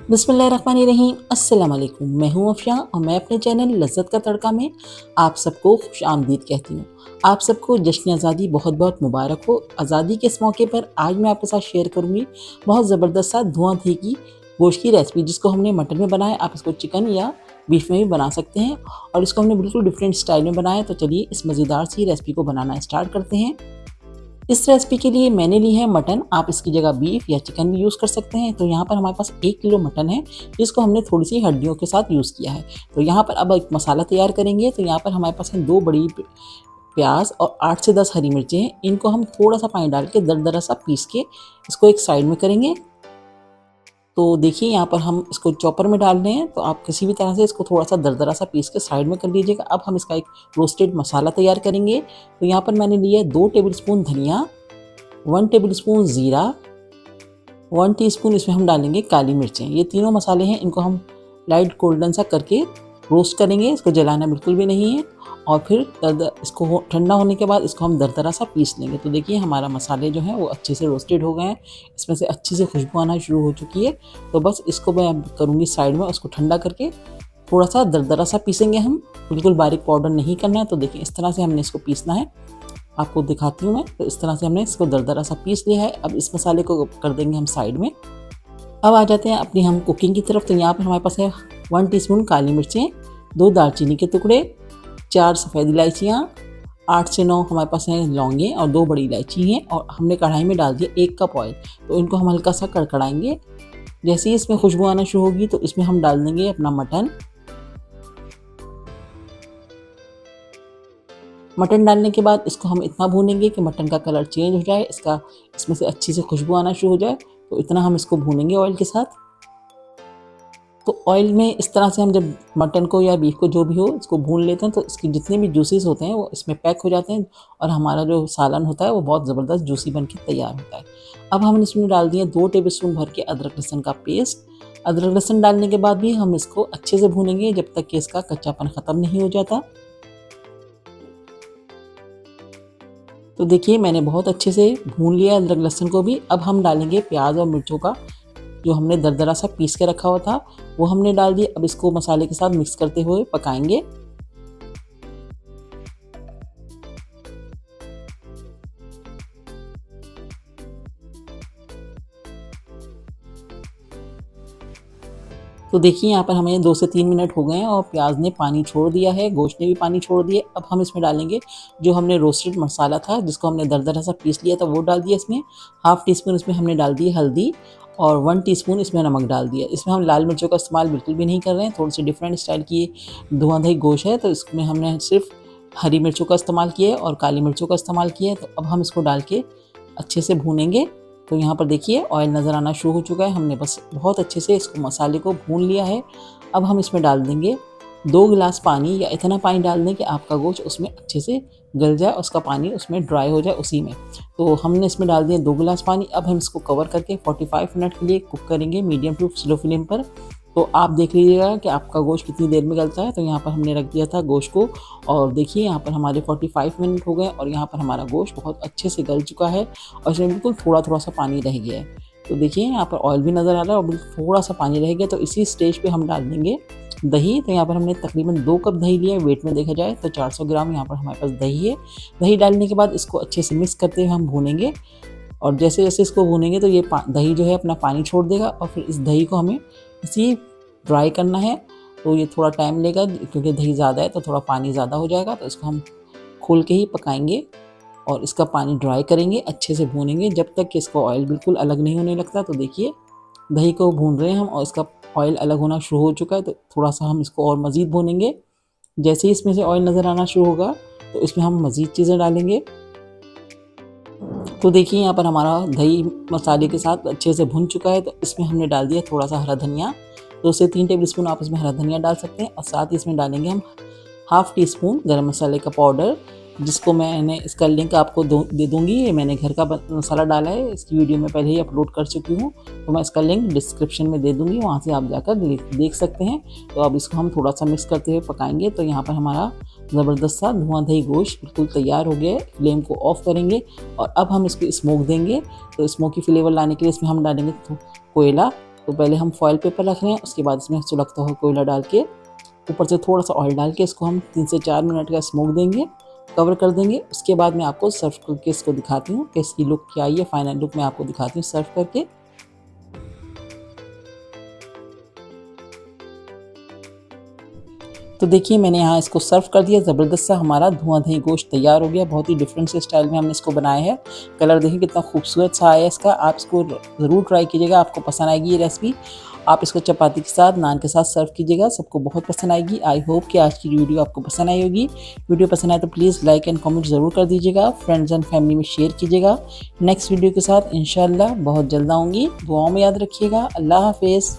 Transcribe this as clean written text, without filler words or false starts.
बिस्मिल्लाहिर्रहमानिर्रहीम। अस्सलाम वालेकुम। मैं हूँ अफ़शा और मैं अपने चैनल लज़्ज़त का तड़का में आप सबको खुश आमदीद कहती हूँ। आप सबको जश्न आज़ादी बहुत बहुत मुबारक हो। आज़ादी के इस मौके पर आज मैं आपके साथ शेयर करूँगी बहुत ज़बरदस्त सा धुआं दही की गोश्त की रेसिपी, जिसको हमने मटन में बनाया। आप इसको चिकन या बीफ में भी बना सकते हैं और इसको हमने बिल्कुल डिफरेंट स्टाइल में बनाया। तो चलिए इस मज़ेदार सी रेसिपी को बनाना स्टार्ट करते हैं। इस रेसिपी के लिए मैंने ली है मटन। आप इसकी जगह बीफ या चिकन भी यूज़ कर सकते हैं। तो यहाँ पर हमारे पास 1 किलो मटन है, जिसको हमने थोड़ी सी हड्डियों के साथ यूज़ किया है। तो यहाँ पर अब एक मसाला तैयार करेंगे। तो यहाँ पर हमारे पास है 2 बड़ी प्याज और 8 से 10 हरी मिर्चें हैं। इनको हम थोड़ा सा पानी डाल के दरदरा सा पीस के इसको एक साइड में करेंगे। तो देखिए यहाँ पर हम इसको चॉपर में डाल रहे हैं। तो आप किसी भी तरह से इसको थोड़ा सा दरदरा सा पीस के साइड में कर लीजिएगा। अब हम इसका एक रोस्टेड मसाला तैयार करेंगे। तो यहाँ पर मैंने लिया है 2 टेबल स्पून धनिया, 1 टेबल स्पून ज़ीरा, 1 टीस्पून इसमें हम डालेंगे काली मिर्चें। ये तीनों मसाले हैं, इनको हम लाइट गोल्डन सा करके रोस्ट करेंगे। इसको जलाना बिल्कुल भी नहीं है। और फिर इसको ठंडा होने के बाद इसको हम दरदरा सा पीस लेंगे। तो देखिए हमारा मसाले जो हैं वो अच्छे से रोस्टेड हो गए हैं। इसमें से अच्छी से खुशबू आना शुरू हो चुकी है। तो बस इसको मैं करूँगी साइड में, उसको ठंडा करके थोड़ा सा दरदरा सा पीसेंगे हम। बिल्कुल बारीक पाउडर नहीं करना है। तो देखिए इस तरह से हमने इसको पीसना है। आपको दिखाती हूँ मैं। तो इस तरह से हमने इसको दरदरा सा पीस लिया है। अब इस मसाले को कर देंगे हम साइड में। अब आ जाते हैं अपनी हम कुकिंग की तरफ। तो यहाँ पर हमारे पास है 1 टीस्पून काली मिर्चें, 2 दालचीनी के टुकड़े, 4 सफ़ेद इलायचियाँ, 8 से 9 हमारे पास हैं लौंगे और 2 बड़ी इलायची हैं। और हमने कढ़ाई में डाल दिया 1 कप ऑयल। तो इनको हम हल्का सा कड़कड़ाएंगे। जैसे ही इसमें खुशबू आना शुरू होगी तो इसमें हम डाल देंगे अपना मटन डालने के बाद इसको हम इतना भूनेंगे कि मटन का कलर चेंज हो जाए, इसमें से अच्छी से खुशबू आना शुरू हो जाए। तो इतना हम इसको भूनेंगे ऑयल के साथ। तो ऑयल में इस तरह से हम जब मटन को या बीफ को जो भी हो इसको भून लेते हैं तो इसके जितने भी जूसेस होते हैं वो इसमें पैक हो जाते हैं और हमारा जो सालन होता है वो बहुत ज़बरदस्त जूसी बन के तैयार होता है। अब हमने इसमें डाल दिए 2 टेबल स्पून भर के अदरक लहसुन का पेस्ट। अदरक लहसुन डालने के बाद भी हम इसको अच्छे से भूनेंगे जब तक कि इसका कच्चापन ख़त्म नहीं हो जाता। तो देखिए मैंने बहुत अच्छे से भून लिया अदरक लहसुन को भी। अब हम डालेंगे प्याज और मिर्चों का जो हमने दरदरा सा पीस के रखा हुआ था वो हमने डाल दिया। अब इसको मसाले के साथ मिक्स करते हुए पकाएंगे। तो देखिए यहाँ पर हमें 2 से 3 मिनट हो गए हैं और प्याज ने पानी छोड़ दिया है, गोश्त ने भी पानी छोड़ दिया। अब हम इसमें डालेंगे जो हमने रोस्टेड मसाला था जिसको हमने दरदरा सा पीस लिया था वो डाल दिया इसमें। हाफ़ टी स्पून इसमें हमने डाल दी हल्दी और 1 टीस्पून इसमें नमक डाल दिया। इसमें हम लाल मिर्चों का इस्तेमाल बिल्कुल भी नहीं कर रहे हैं। थोड़ी सी डिफरेंट स्टाइल की धुआं दही गोश्त है तो इसमें हमने सिर्फ हरी मिर्चों का इस्तेमाल किया है और काली मिर्चों का इस्तेमाल किया है। तो अब हम इसको डाल के अच्छे से भूनेंगे। तो यहाँ पर देखिए ऑयल नज़र आना शुरू हो चुका है। हमने बस बहुत अच्छे से इसको मसाले को भून लिया है। अब हम इसमें डाल देंगे 2 गिलास पानी या इतना पानी डाल दें कि आपका गोश्त उसमें अच्छे से गल जाए, उसका पानी उसमें ड्राई हो जाए उसी में। तो हमने इसमें डाल दिया 2 गिलास पानी। अब हम इसको कवर करके 45 मिनट के लिए कुक करेंगे मीडियम टू स्लो फ्लेम पर। तो आप देख लीजिएगा कि आपका गोश्त कितनी देर में गलता है। तो यहाँ पर हमने रख दिया था गोश्त को और देखिए यहाँ पर हमारे 45 मिनट हो गए और यहाँ पर हमारा गोश्त बहुत अच्छे से गल चुका है और इसमें बिल्कुल थोड़ा थोड़ा सा पानी रह गया है। तो देखिए यहाँ पर ऑयल भी नज़र आ रहा है और बिल्कुल थोड़ा सा पानी रह गया। तो इसी स्टेज पे हम डाल देंगे दही। तो यहाँ पर हमने तकरीबन 2 कप दही लिया है। वेट में देखा जाए तो 400 ग्राम यहाँ पर हमारे पास दही है। दही डालने के बाद इसको अच्छे से मिक्स करते हुए हम भूनेंगे और जैसे जैसे इसको भूनेंगे तो ये दही जो है अपना पानी छोड़ देगा और फिर इस दही को हमें इसी ड्राई करना है। तो ये थोड़ा टाइम लेगा क्योंकि दही ज़्यादा है तो थोड़ा पानी ज़्यादा हो जाएगा। तो इसको हम खोल के ही पकाएंगे और इसका पानी ड्राई करेंगे, अच्छे से भूनेंगे जब तक कि इसको ऑयल बिल्कुल अलग नहीं होने लगता। तो देखिए दही को भून रहे हैं हम और इसका ऑयल अलग होना शुरू हो चुका है। तो थोड़ा सा हम इसको और मज़ीद भूनेंगे। जैसे ही इसमें से ऑयल नज़र आना शुरू होगा तो इसमें हम मज़ीद चीज़ें डालेंगे। तो देखिए यहाँ पर हमारा दही मसाले के साथ अच्छे से भुन चुका है। तो इसमें हमने डाल दिया थोड़ा सा हरा धनिया, 2 से 3 टेबल स्पून आप इसमें हरा धनिया डाल सकते हैं। और साथ ही इसमें डालेंगे हम हाफ़ टी स्पून गरम मसाले का पाउडर, जिसको मैंने इसका लिंक आपको दे दूँगी। ये मैंने घर का मसाला डाला है, इसकी वीडियो मैं पहले ही अपलोड कर चुकी हूँ। तो मैं इसका लिंक डिस्क्रिप्शन में दे दूँगी, वहाँ से आप जाकर देख सकते हैं। तो अब इसको हम थोड़ा सा मिक्स करते हुए पकाएंगे। तो यहाँ पर हमारा ज़बरदस्त सा धुआं दही गोश्त बिल्कुल तैयार हो गया है। फ्लेम को ऑफ करेंगे और अब हम इसको स्मोक देंगे। तो स्मोकी फ्लेवर लाने के लिए इसमें हम डालेंगे कोयला तो पहले हम फॉइल पेपर रख रहे हैं, उसके बाद इसमें सुलगता हुआ कोयला डाल के ऊपर से थोड़ा सा ऑयल डाल के इसको हम 3 से 4 मिनट का स्मोक देंगे, कवर कर देंगे। उसके बाद मैं आपको सर्व करके इसको दिखाती हूँ कि इसकी लुक क्या आई है। फाइनल लुक मैं आपको दिखाती हूँ सर्व करके। तो देखिए मैंने यहाँ इसको सर्व कर दिया। ज़बरदस्त सा हमारा धुआं दही गोश्त तैयार हो गया। बहुत ही डिफरेंट से स्टाइल में हमने इसको बनाया है। कलर देखिए कितना खूबसूरत सा आया है इसका। आप इसको ज़रूर ट्राई कीजिएगा, आपको पसंद आएगी ये रेसिपी। आप इसको चपाती के साथ, नान के साथ सर्व कीजिएगा, सबको बहुत पसंद आएगी। आई होप कि आज की वीडियो आपको पसंद आई होगी। वीडियो पसंद आए तो प्लीज़ लाइक एंड कमेंट ज़रूर कर दीजिएगा। फ्रेंड्स एंड फैमिली में शेयर कीजिएगा। नेक्स्ट वीडियो के साथ इंशाल्लाह बहुत जल्द आऊँगी। दुआओं में याद रखिएगा। अल्लाह हाफिज़।